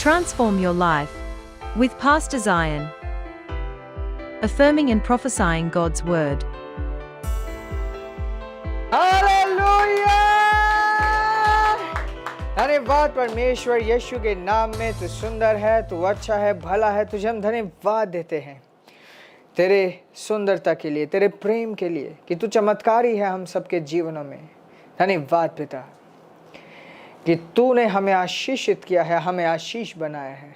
Transform your life with Pastor Zion. Affirming and prophesying God's word. Hallelujah! धन्यवाद परमेश्वर यीशु के नाम में। तू सुंदर है, तू अच्छा है, भला है। तुझे हम धन्यवाद देते हैं तेरे सुंदरता के लिए, तेरे प्रेम के लिए, कि तू चमत्कारी है हम सबके जीवनों में। धन्यवाद पिता कि तूने हमें आशीषित किया है, हमें आशीष बनाया है।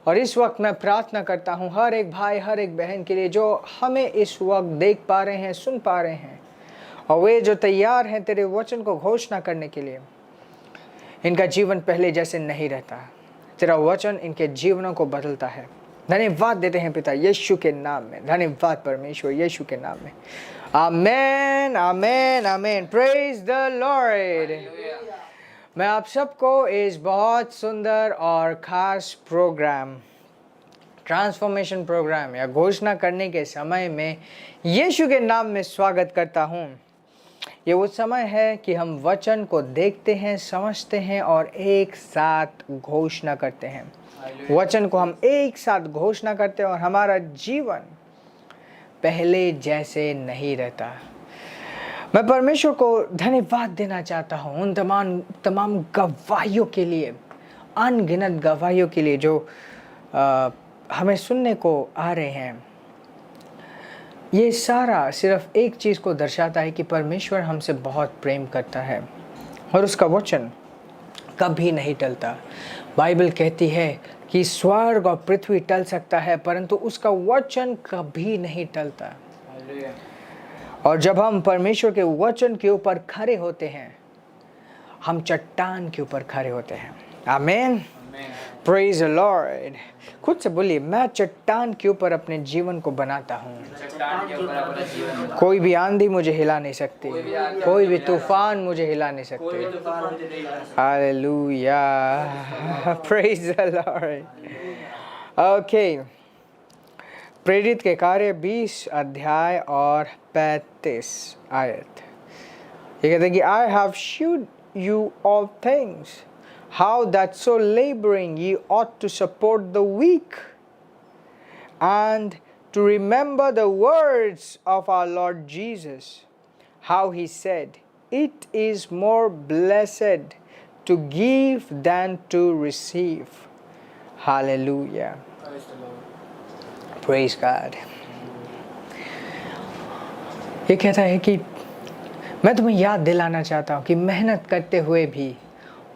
और इस वक्त मैं प्रार्थना करता हूँ हर एक भाई, हर एक बहन के लिए जो हमें इस वक्त देख पा रहे हैं, सुन पा रहे हैं, और वे जो तैयार हैं तेरे वचन को घोषणा करने के लिए। इनका जीवन पहले जैसे नहीं रहता, तेरा वचन इनके जीवनों को बदलता है। धन्यवाद देते हैं पिता यीशु के नाम में। धन्यवाद परमेश्वर यीशु के नाम में। आमेन, आमेन, आमेन। Praise the Lord. मैं आप सबको इस बहुत सुंदर और ख़ास प्रोग्राम, ट्रांसफॉर्मेशन प्रोग्राम या घोषणा करने के समय में यीशु के नाम में स्वागत करता हूँ। ये वो समय है कि हम वचन को देखते हैं, समझते हैं और एक साथ घोषणा करते हैं। वचन को हम एक साथ घोषणा करते हैं और हमारा जीवन पहले जैसे नहीं रहता। मैं परमेश्वर को धन्यवाद देना चाहता हूँ उन तमाम गवाहियों के लिए, अनगिनत गवाहियों के लिए जो हमें सुनने को आ रहे हैं। ये सारा सिर्फ एक चीज़ को दर्शाता है कि परमेश्वर हमसे बहुत प्रेम करता है और उसका वचन कभी नहीं टलता। बाइबल कहती है कि स्वर्ग और पृथ्वी टल सकता है परंतु उसका वचन कभी नहीं टलता। और जब हम परमेश्वर के वचन के ऊपर खड़े होते हैं, हम चट्टान के ऊपर खड़े होते हैं। आमीन, प्रेज द लॉर्ड। खुद से बोलिए, मैं चट्टान के ऊपर अपने जीवन को बनाता हूँ। कोई भी आंधी मुझे हिला नहीं सकती, कोई भी तूफान मुझे हिला नहीं सकते। Hallelujah, praise the Lord. Okay, प्रेरित के कार्य 20 अध्याय और 35 आयत। ये कहते हैं कि I have shewed you all things, how that so laboring ye ought to support the weak, and to remember the words of our Lord Jesus, how he said, it is more blessed to give than to receive. Hallelujah. Praise God. ये कहता है कि मैं तुम्हें याद दिलाना चाहता हूँ कि मेहनत करते हुए भी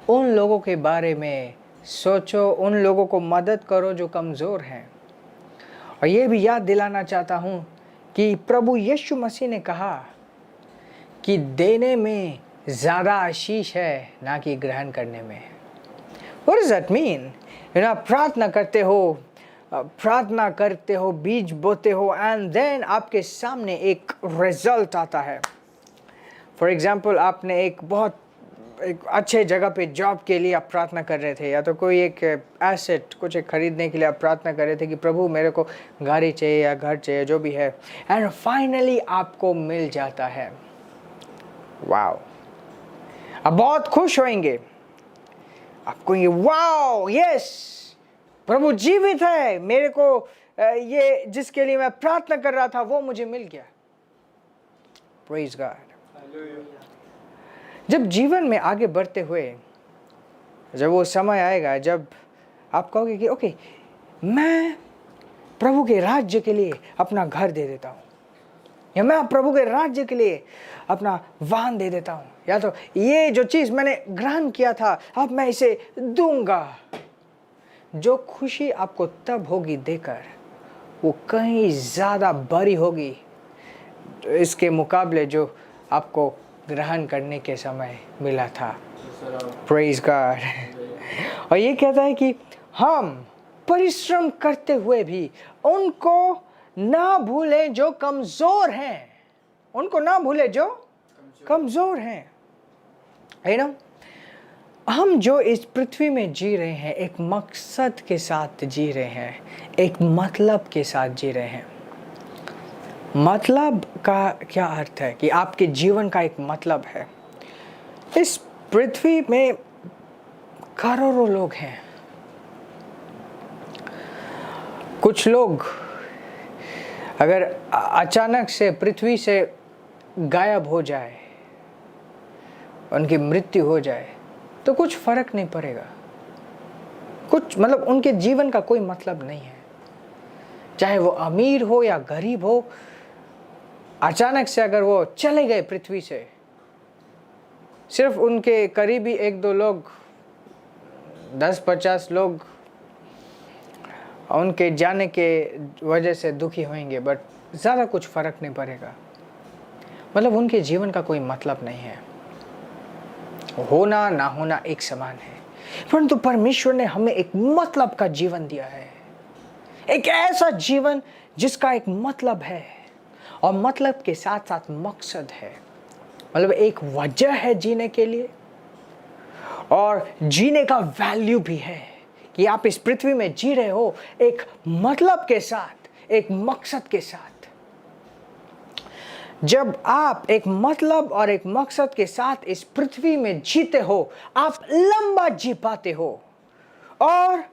उन लोगों के बारे में सोचो, उन लोगों को मदद करो जो कमज़ोर हैं। और ये भी याद दिलाना चाहता हूँ कि प्रभु यीशु मसीह ने कहा कि देने में ज़्यादा आशीष है ना कि ग्रहण करने में। What does that mean? प्रार्थना करते हो, बीज बोते हो एंड देन आपके सामने एक रिजल्ट आता है। फॉर एग्जाम्पल, आपने एक अच्छे जगह पे जॉब के लिए आप प्रार्थना कर रहे थे, या तो कोई एक एसेट कुछ एक खरीदने के लिए आप प्रार्थना कर रहे थे कि प्रभु मेरे को गाड़ी चाहिए या घर चाहिए, जो भी है, एंड फाइनली आपको मिल जाता है। वाओ, आप बहुत खुश होंगे। आप कहेंगे वाओ, यस, प्रभु जीवित है, मेरे को ये जिसके लिए मैं प्रार्थना कर रहा था वो मुझे मिल गया। Praise God. जब जीवन में आगे बढ़ते हुए जब वो समय आएगा जब आप कहोगे कि ओके, मैं प्रभु के राज्य के लिए अपना घर दे देता हूँ, या मैं प्रभु के राज्य के लिए अपना वाहन दे देता हूँ, या तो ये जो चीज़ मैंने ग्रहण किया था अब मैं इसे दूंगा। जो खुशी आपको तब होगी देकर, वो कहीं ज़्यादा बड़ी होगी इसके मुकाबले जो आपको ग्रहण करने के समय मिला था। Praise God. और ये कहता है कि हम परिश्रम करते हुए भी उनको ना भूलें जो कमज़ोर हैं, उनको ना भूलें जो कमज़ोर हैं। है ना, हम जो इस पृथ्वी में जी रहे हैं एक मकसद के साथ जी रहे हैं, एक मतलब के साथ जी रहे हैं। मतलब का क्या अर्थ है कि आपके जीवन का एक मतलब है। इस पृथ्वी में करोड़ों लोग हैं, कुछ लोग अगर अचानक से पृथ्वी से गायब हो जाए, उनकी मृत्यु हो जाए, तो कुछ फर्क नहीं पड़ेगा। कुछ मतलब उनके जीवन का कोई मतलब नहीं है। चाहे वो अमीर हो या गरीब हो, अचानक से अगर वो चले गए पृथ्वी से, सिर्फ उनके करीबी 1-2 लोग, 10-50 लोग उनके जाने के वजह से दुखी होंगे, बट ज़्यादा कुछ फर्क नहीं पड़ेगा। मतलब उनके जीवन का कोई मतलब नहीं है। होना ना होना एक समान है। परंतु परमेश्वर ने हमें एक मतलब का जीवन दिया है, एक ऐसा जीवन जिसका एक मतलब है, और मतलब के साथ साथ मकसद है। मतलब एक वजह है जीने के लिए, और जीने का वैल्यू भी है कि आप इस पृथ्वी में जी रहे हो एक मतलब के साथ, एक मकसद के साथ। जब आप एक मतलब और एक मकसद के साथ इस पृथ्वी में जीते हो, आप लंबा जी पाते हो। और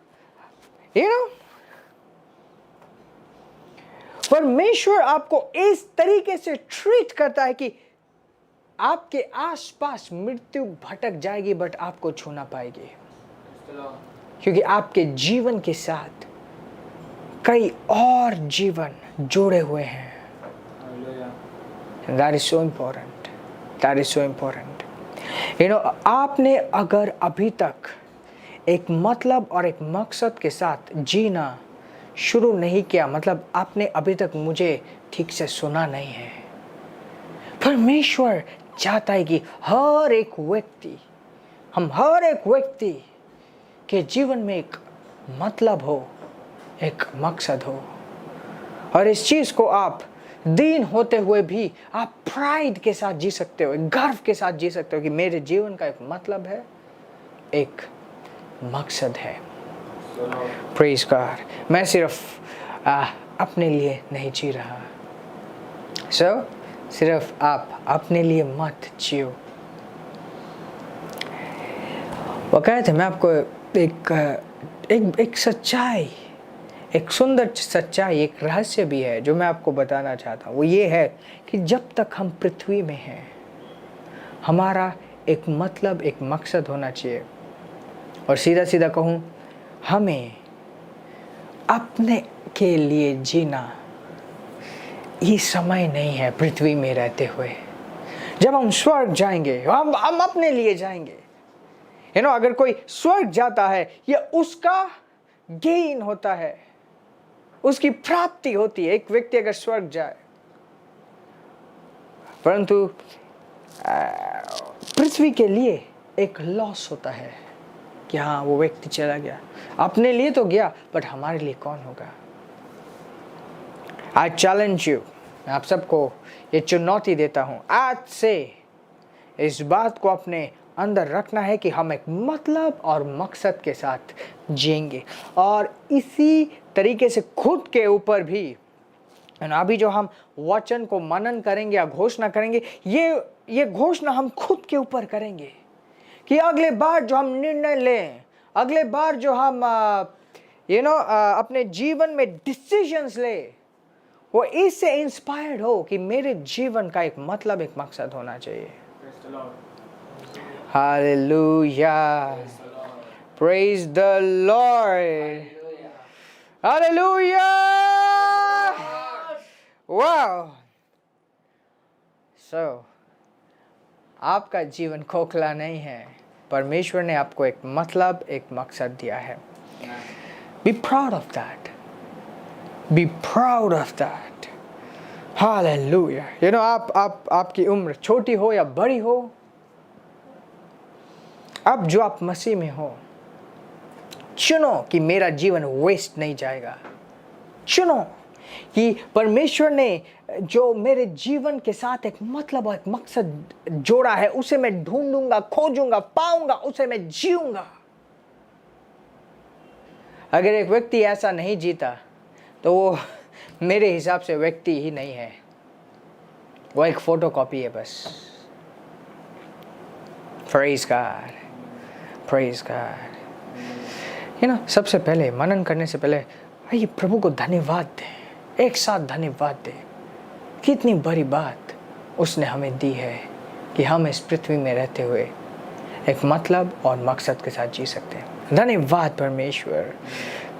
परमेश्वर आपको इस तरीके से ट्रीट करता है कि आपके आसपास मृत्यु भटक जाएगी, बट आपको छू ना पाएगी, क्योंकि आपके जीवन के साथ कई और जीवन जुड़े हुए हैं। That is so important. That is so important. आपने अगर अभी तक एक मतलब और एक मकसद के साथ जीना शुरू नहीं किया, मतलब आपने अभी तक मुझे ठीक से सुना नहीं है। परमेश्वर चाहता है कि हर एक व्यक्ति के जीवन में एक मतलब हो, एक मकसद हो, और इस चीज को आप दीन होते हुए भी आप प्राइड के साथ जी सकते हो, गर्व के साथ जी सकते हो कि मेरे जीवन का एक मतलब है, एक मकसद है। Praise God. मैं सिर्फ अपने लिए नहीं जी रहा। सिर्फ आप अपने लिए मत जियो। वो कहे थे, मैं आपको एक सच्चाई, एक सुंदर सच्चाई, एक रहस्य भी है जो मैं आपको बताना चाहता हूँ। वो ये है कि जब तक हम पृथ्वी में हैं, हमारा एक मतलब, एक मकसद होना चाहिए। और सीधा सीधा कहूँ, हमें अपने के लिए जीना ये समय नहीं है पृथ्वी में रहते हुए। जब हम स्वर्ग जाएंगे, हम अपने लिए जाएंगे। अगर कोई स्वर्ग जाता है, ये उसका गेन होता है, उसकी प्राप्ति होती है। एक व्यक्ति अगर स्वर्ग जाए, परंतु पृथ्वी के लिए एक लॉस होता है कि हाँ, वो व्यक्ति चला गया, अपने लिए तो गया, बट हमारे लिए कौन होगा। आई चैलेंज यू, मैं आप सबको ये चुनौती देता हूं, आज से इस बात को अपने अंदर रखना है कि हम एक मतलब और मकसद के साथ जिएंगे। और इसी तरीके से खुद के ऊपर भी, अभी जो हम वचन को मनन करेंगे या घोषणा करेंगे, ये घोषणा हम खुद के ऊपर करेंगे कि अगले बार जो हम निर्णय लें, अगले बार जो हम अपने जीवन में डिसीजंस ले, वो इससे इंस्पायर्ड हो कि मेरे जीवन का एक मतलब, एक मकसद होना चाहिए। Hallelujah. Praise the Lord. Hallelujah. Wow. So, आपका जीवन खोखला नहीं है। परमेश्वर ने आपको एक मतलब, एक मकसद दिया है। Be proud of that. Be proud of that. Hallelujah. आपकी उम्र छोटी हो या बड़ी हो, अब जो आप मसीह में हो, चुनो कि मेरा जीवन वेस्ट नहीं जाएगा। चुनो कि परमेश्वर ने जो मेरे जीवन के साथ एक मतलब और एक मकसद जोड़ा है, उसे मैं ढूंढूंगा, खोजूंगा, पाऊंगा, उसे मैं जीऊंगा। अगर एक व्यक्ति ऐसा नहीं जीता, तो वो मेरे हिसाब से व्यक्ति ही नहीं है, वो एक फोटोकॉपी है बस। Praise God. Praise God. सबसे पहले मनन करने से पहले आइए प्रभु को धन्यवाद दें, एक साथ धन्यवाद दें। कितनी बड़ी बात उसने हमें दी है कि हम इस पृथ्वी में रहते हुए एक मतलब और मकसद के साथ जी सकते हैं। धन्यवाद परमेश्वर,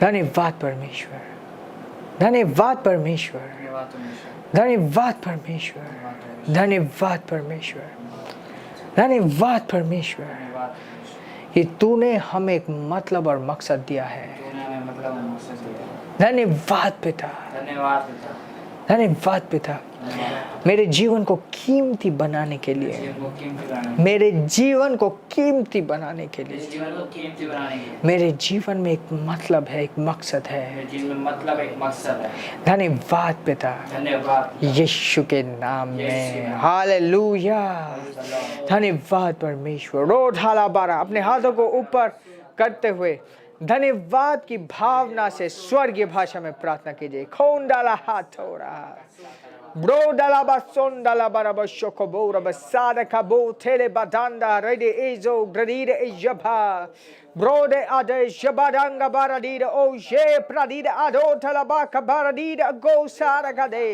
धन्यवाद परमेश्वर, धन्यवाद परमेश्वर, धन्यवाद परमेश्वर, धन्यवाद परमेश्वर, धन्यवाद परमेश्वर कि तूने हमें एक मतलब और मकसद दिया है। धन्यवाद पिता, धन्यवाद पिता, धन्यवाद पिता, मेरे जीवन को कीमती बनाने के लिए, मेरे जीवन को कीमती बनाने के लिए, मेरे जीवन में एक मतलब है, एक मकसद है। धन्यवाद पिता, धन्यवाद यीशु के नाम में, हालेलुया। धन्यवाद परमेश्वर। रोड हाला बारा अपने हाथों को ऊपर करते हुए धन्यवाद की भावना से स्वर्गीय भाषा में प्रार्थना कीजिए। खून डाला हाथ हो रहा ब्रो डाला बसों डाला बारा बशोको बोरा बसादा का बो थेले बादांदा रेडे एजो ग्रदीरे एजबा ब्रो दे आदे जबादांगा बारा दीरे ओ जे प्रादीरे आदो थला बाका बारा दीरे गो सारा का दे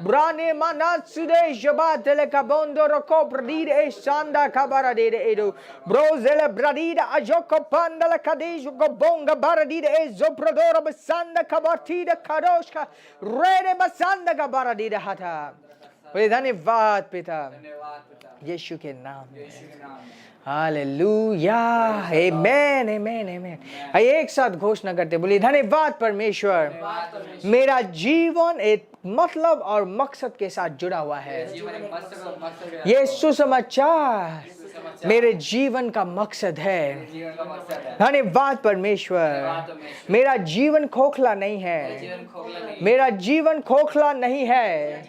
Brane manatsude jabatele kabondo roko bradide e sanda kabaradide edu brozele bradide ajoko pandala kadejo gobonga baradide e zoprodora basanda kabatide kadoshka rede basanda kabaradide hata। धन्यवाद पिता यीशु के नाम में, हालेलुया, आमेन आमेन आमेन। आइए एक साथ घोषणा करते बोलिए धन्यवाद परमेश्वर, मेरा जीवन एक मतलब और मकसद के साथ जुड़ा हुआ है। ये सुसमाचार मेरे जीवन का मकसद है। धन्यवाद परमेश्वर, मेरा जीवन खोखला नहीं है, मेरा जीवन खोखला नहीं है,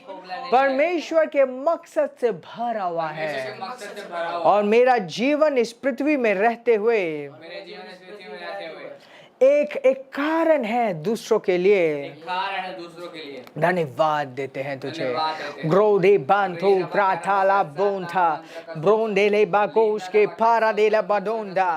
परमेश्वर के मकसद से भरा हुआ है और मेरा जीवन इस पृथ्वी में रहते हुए एक कारण है दूसरों के लिए। धन्यवाद देते हैं तुझे। ग्रोदे बांधो प्राथाला बोंथा ब्रोंडेले बाकोश के पारा देला बाडोंडा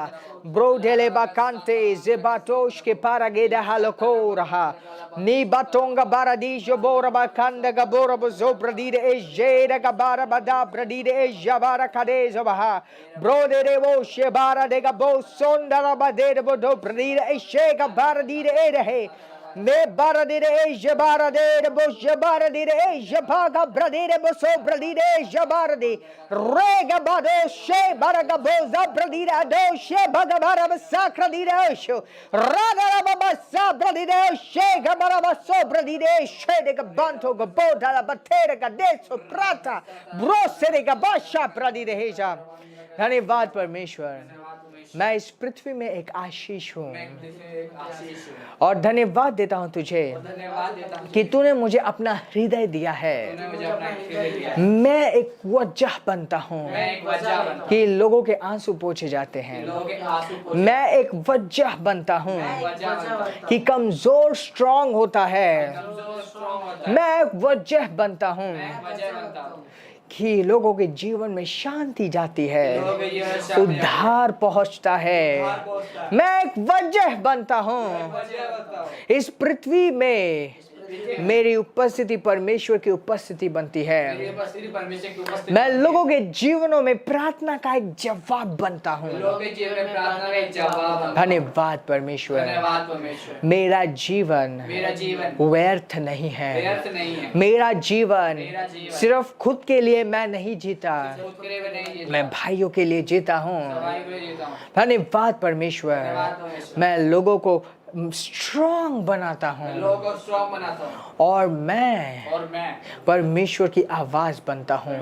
ब्रोडेले बाकांते जेबाटोश के पारा गेदा हालोको रहा नी बातोंगा बारादीजो बोरा बाकंदा गबोरा बजो ब्रदीरे ए जेरा गबारा बदा ब्रदीरे ए जबारा कादेजो बहा ब्रोदे रे वो शेबारा देगा बो सोंडरा बदे बो दो ब्रदीरे ए शेगा बारादीरे ए रहे ने बारादीरे ए जबारा दे बो जबारा दीरे ए जबागा ब्रदीरे बो सो ब्रदीरे जबारा दे रेगा बादो शे बारागा बो जा ब्रदीरे दो शे बागा बारा बसाक्रा दीरे शो रागा बाबा सा ब्रदीरे शे गबारा बसो ब्रदीरे शे दे गबांतो गबो डाला बतेरे का देसो प्राता ब्रोसेरे का बाशा ब्रदीरे हेजा। धन्यवाद परमेश्वर, मैं इस पृथ्वी में एक आशीष हूँ और धन्यवाद देता हूँ तुझे कि तूने मुझे अपना हृदय दिया है। मैं एक वजह बनता हूँ कि लोगों के आंसू पोंछे जाते हैं। मैं एक वजह बनता हूँ कि कमजोर स्ट्रांग होता है। मैं एक वजह बनता हूँ कि लोगों के जीवन में शांति जाती है, उद्धार पहुंचता है। मैं एक वजह बनता हूँ इस पृथ्वी में, मेरी उपस्थिति परमेश्वर की उपस्थिति बनती है। मैं लोगों के जीवनों में प्रार्थना का एक जवाब बनता हूँ। धन्यवाद परमेश्वर, मेरा जीवन व्यर्थ नहीं है। मेरा जीवन सिर्फ खुद के लिए मैं नहीं जीता, मैं भाइयों के लिए जीता हूँ। धन्यवाद परमेश्वर, मैं लोगों को स्ट्रॉन्ग बनाता हूँ और मैं परमेश्वर की आवाज बनता हूँ,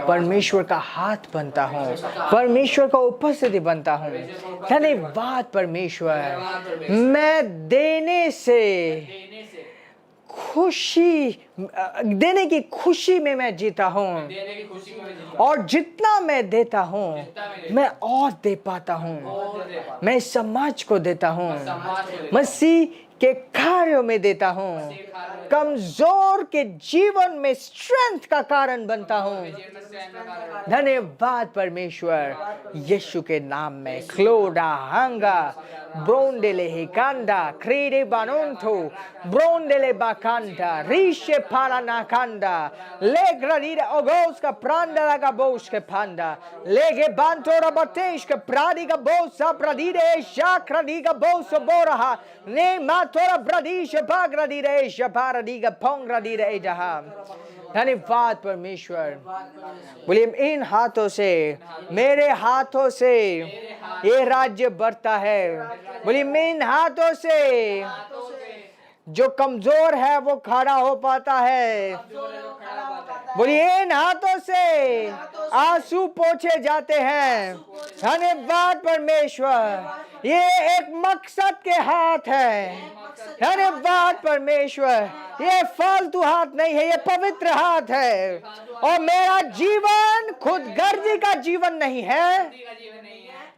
परमेश्वर का हाथ बनता हूँ, परमेश्वर का उपस्थिति बनता हूँ। धन्यवाद परमेश्वर, मैं देने से खुशी, देने की खुशी में मैं जीता हूँ और जितना मैं देता हूँ मैं और दे पाता हूँ। मैं समाज को देता हूँ, मसीह के कार्यों में देता हूँ, कमजोर के जीवन में स्ट्रेंथ का कारण बनता हूँ। धन्यवाद परमेश्वर, यीशु के नाम में क्लोडा हंगा Brondele hikanda, kride banonto, brondele bakanta, rishe paranakanda, legradida ogoska pranda laga boske panda, lege bantora bateshka pradiga bosa pradide shakradiga bosa boraha, ne matora bradisha bagradide shaparadiga pongradide ejaha. धन्यवाद परमेश्वर। बोलिए इन हाथों से, मेरे हाथों से ये राज्य बढ़ता है। बोलिए इन हाथों से जो कमजोर है वो खड़ा हो पाता है। बोलिए इन हाथों से आंसू पोंछे जाते हैं। धन्यवाद परमेश्वर, ये एक मकसद के हाथ है। धन्यवाद परमेश्वर, ये फालतू हाथ नहीं है, ये पवित्र हाथ है। और मेरा जीवन खुद गर्जी का जीवन नहीं है,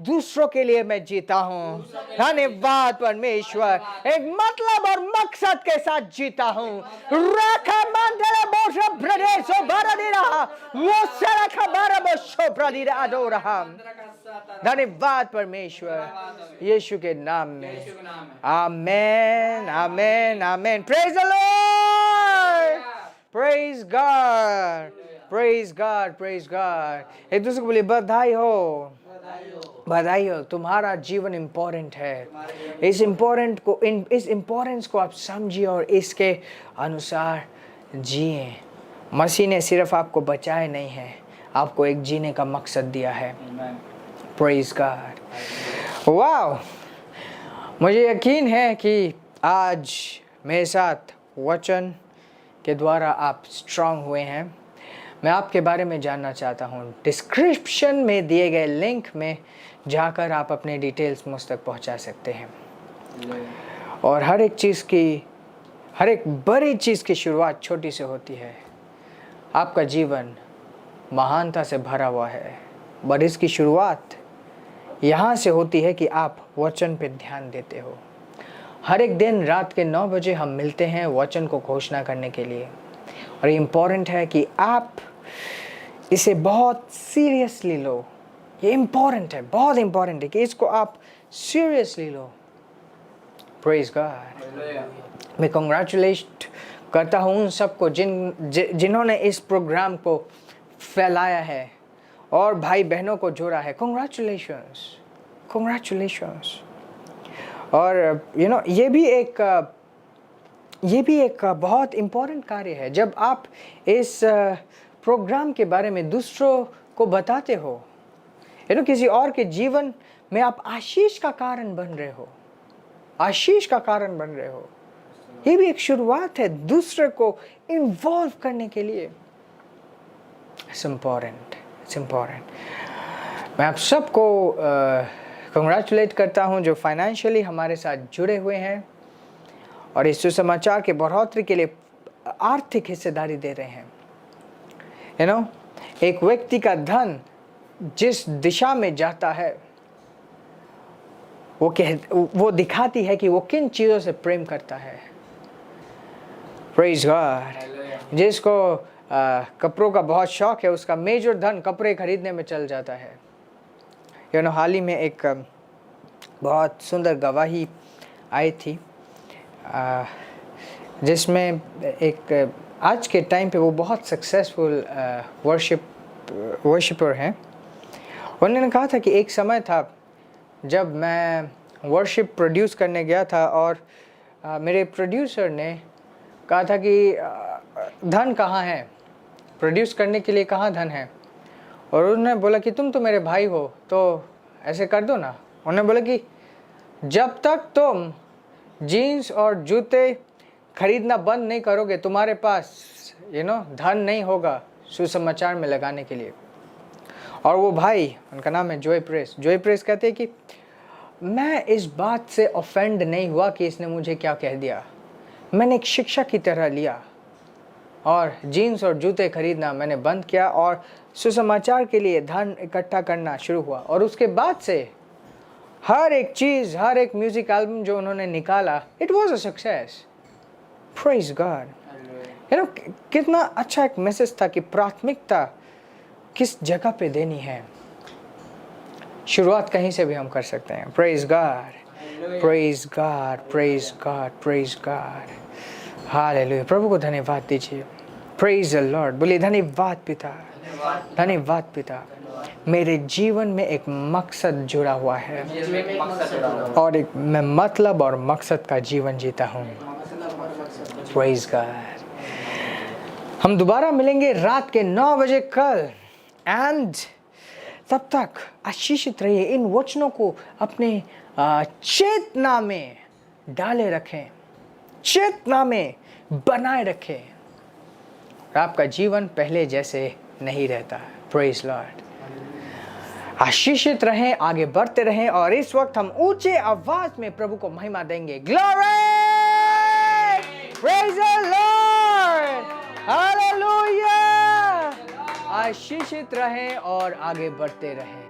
दूसरों के लिए मैं जीता हूँ। धन्यवाद परमेश्वर, एक मतलब और मकसद के साथ जीता हूँ। रखा मंडला बोशा प्रदेशो बरदिरा वो सरखा बरबोशो प्रदिरा अदो रहा। धन्यवाद परमेश्वर, यीशु के नाम में आमेन आमेन आमेन। Praise the Lord, praise God, praise God, praise God. एक दूसरे को बोलिए बधाई हो, बधाई हो। तुम्हारा जीवन इंपॉर्टेंट है। इस इंपॉर्टेंस को आप समझिए और इसके अनुसार जिए। मसीह ने सिर्फ आपको बचाए नहीं है, आपको एक जीने का मकसद दिया है। Praise God. वाओ, मुझे यकीन है कि आज मेरे साथ वचन के द्वारा आप स्ट्रांग हुए हैं। मैं आपके बारे में जानना चाहता हूँ। डिस्क्रिप्शन में दिए गए लिंक में जाकर आप अपने डिटेल्स मुझ तक पहुँचा सकते हैं। और हर एक बड़ी चीज़ की शुरुआत छोटी से होती है। आपका जीवन महानता से भरा हुआ है, पर इसकी शुरुआत यहाँ से होती है कि आप वचन पे ध्यान देते हो। हर एक दिन रात के 9 बजे हम मिलते हैं वचन को घोषणा करने के लिए। और ये इम्पॉर्टेंट है कि आप इसे बहुत सीरियसली लो। ये इम्पॉर्टेंट है, बहुत इम्पॉर्टेंट है कि इसको आप सीरियसली लो। Praise God. मैं कंग्रेचुलेट करता हूँ उन सबको जिन्होंने इस प्रोग्राम को फैलाया है और भाई बहनों को जोड़ा है। Congratulations, congratulations. और ये भी एक बहुत इम्पोर्टेंट कार्य है। जब आप इस प्रोग्राम के बारे में दूसरों को बताते हो, किसी और के जीवन में आप आशीष का कारण बन रहे हो, आशीष का कारण बन रहे हो। ये भी एक शुरुआत है दूसरे को इन्वॉल्व करने के लिए। It's important, it's important. मैं आप सबको कंग्रेचुलेट करता हूँ जो फाइनेंशियली हमारे साथ जुड़े हुए हैं और इस सुसमाचार के बढ़ोतरी के लिए आर्थिक हिस्सेदारी दे रहे हैं। एक व्यक्ति का धन जिस दिशा में जाता है वो दिखाती है कि वो किन चीज़ों से प्रेम करता है। Praise God. जिसको कपड़ों का बहुत शौक है, उसका मेजर धन कपड़े खरीदने में चल जाता है। हाल ही में एक बहुत सुंदर गवाही आई थी जिसमें एक आज के टाइम पे वो बहुत सक्सेसफुल वर्शिपर हैं। उन्होंने कहा था कि एक समय था जब मैं वर्शिप प्रोड्यूस करने गया था और मेरे प्रोड्यूसर ने कहा था कि धन कहाँ है, प्रोड्यूस करने के लिए कहाँ धन है। और उन्होंने बोला कि तुम तो मेरे भाई हो तो ऐसे कर दो ना। उन्होंने बोला कि जब तक तुम जीन्स और जूते खरीदना बंद नहीं करोगे तुम्हारे पास धन नहीं होगा सुसमाचार में लगाने के लिए। और वो भाई, उनका नाम है जॉय प्रेस। जॉय प्रेस कहते हैं कि मैं इस बात से ऑफेंड नहीं हुआ कि इसने मुझे क्या कह दिया। मैंने एक शिक्षा की तरह लिया और जीन्स और जूते खरीदना मैंने बंद किया और सुसमाचार के लिए धन इकट्ठा करना शुरू हुआ। और उसके बाद से हर एक चीज़, हर एक म्यूजिक एल्बम जो उन्होंने निकाला, it was a success. Praise God. कितना अच्छा एक मैसेज था कि प्राथमिकता किस जगह पे देनी है। शुरुआत कहीं से भी हम कर सकते हैं। Praise God. Praise God, praise God, praise God, हालेलुया। प्रभु को धन्यवाद दीजिए। Praise the Lord. बोलिए धन्यवाद पिता, धन्यवाद पिता। मेरे जीवन में एक मकसद जुड़ा हुआ है और एक मैं मतलब और मकसद का जीवन जीता हूँ। Praise God. हम दोबारा मिलेंगे रात के 9 बजे कल, एंड तब तक आशीषित रहिए। इन वचनों को अपने चेतना में डाले रखें, चेतना में बनाए रखें। आपका जीवन पहले जैसे नहीं रहता। Praise Lord. आशीषित रहें, आगे बढ़ते रहें, और इस वक्त हम ऊंचे आवाज में प्रभु को महिमा देंगे। Glory, praise the Lord, hallelujah. आशीषित रहें और आगे बढ़ते रहें।